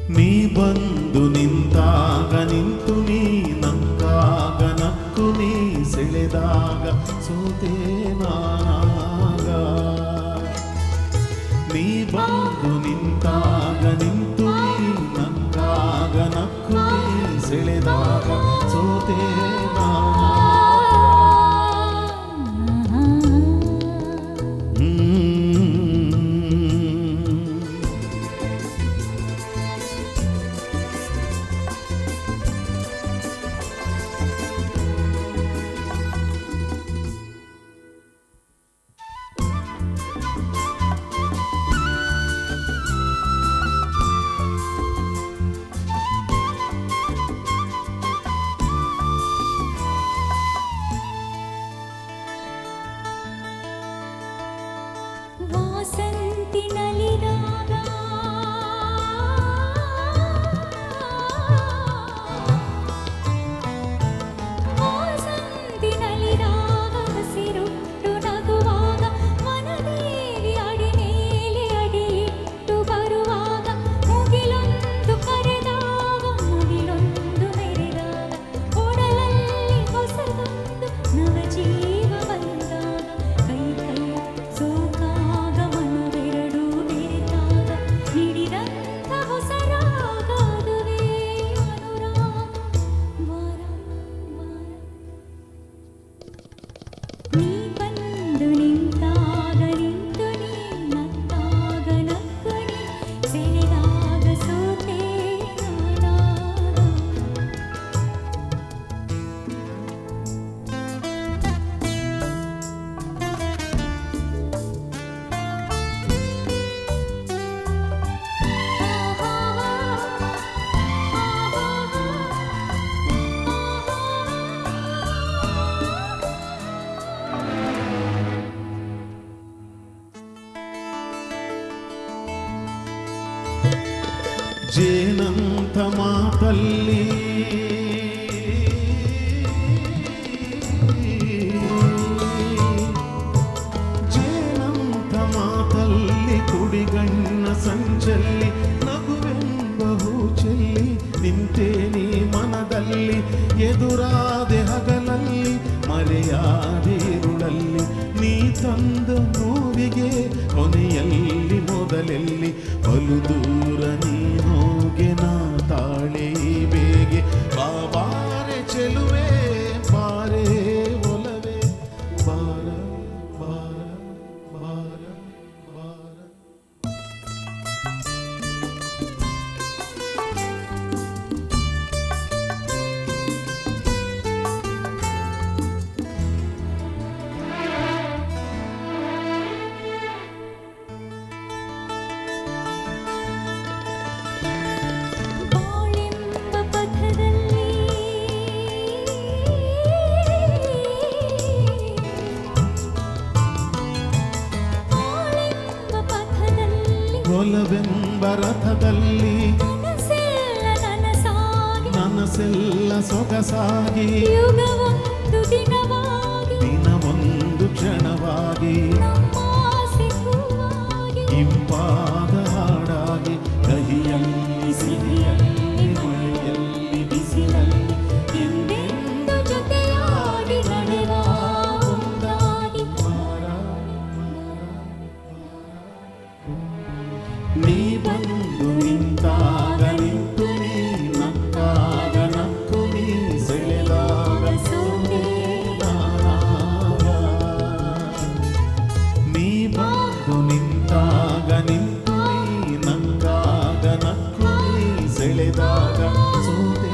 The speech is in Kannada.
ನೀ ಬಂದು ನಿಂತಾಗ ನಿಂತು ನೀ ನಕ್ಕಾಗ ನಕ್ಕು ನೀ ಸೆಳೆದಾಗ ಸೋತೆ ನಾನಾಗ. ನೀ ಬಂದು ನಿಂತಾಗ ನಿಂತು ನೀ ನಕ್ಕಾಗ ನಕ್ಕು ನೀ ಸೆಳೆದಾಗ ಸೋತೆ ನಾನಾಗ. ಜೇನಂತ ಮಾತಲ್ಲಿ ಜೇನಂತ ಮಾತಲ್ಲಿ ಕುಡಿಗಣ್ಣ ಸಂಚಲ್ಲಿ ನಗುವೆಂಬ ಹೂಚೆಲ್ಲಿ ನಿಂತೇ ನೀ ಮನದಲ್ಲಿ ಎದುರಾದೆ ಹಗಲಲ್ಲಿ ಮರೆಯಾದೆ ಇರುಳಲ್ಲಿ ನೀ ತಂದ ನೋವಿಗೆ ಕೊನೆಯಲ್ಲಿ ಮೊದಲೆಲ್ಲಿ ಬಲು ದೂರ ನೀ ಹೋಗೆ ನಾ ತಾಳೆ ಬೇಗೆ ಬಾಬಾರೆ ಚೆಲುವೆ ಬಾರೆ ಒಲವೆ ಬಾರ ಬಾರ ಬಾರ ಬಾರ. ಒಲವೆಂಬ ರಥದಲ್ಲಿ ನನಸೆಲ್ಲ ಸೊಗಸಾಗಿ ಯುಗವೊಂದು ದಿನವಾಗಿ ದಿನವೊಂದು ಕ್ಷಣವಾಗಿ ಇಂಪಾದ ಹಾಡಾಗಿ ಕಹಿಯಲ್ಲಿ ಸಿಹಿಯಲ್ಲಿ ಮಳೆಯಲ್ಲಿ ಬಿಸಿಲಲ್ಲಿ ಎಂದೆಂದು ಜೊತೆಯಾಗಿ ನಡೆವ ಒಂದಾಗಿ ನೀ ಬಂದು ನಿಂತಾಗ ನಿಂತು ನೀ ನಕ್ಕಾಗ ನಕ್ಕು ನೀ ಸೆಳೆದಾಗ ಸೋತೆ ನಾನಾಗ. ನೀ ಬಂದು ನಿಂತಾಗ ನಿಂತು ನೀ ನಕ್ಕಾಗ ನಕ್ಕು ನೀ ಸೆಳೆದಾಗ ಸೋತೆ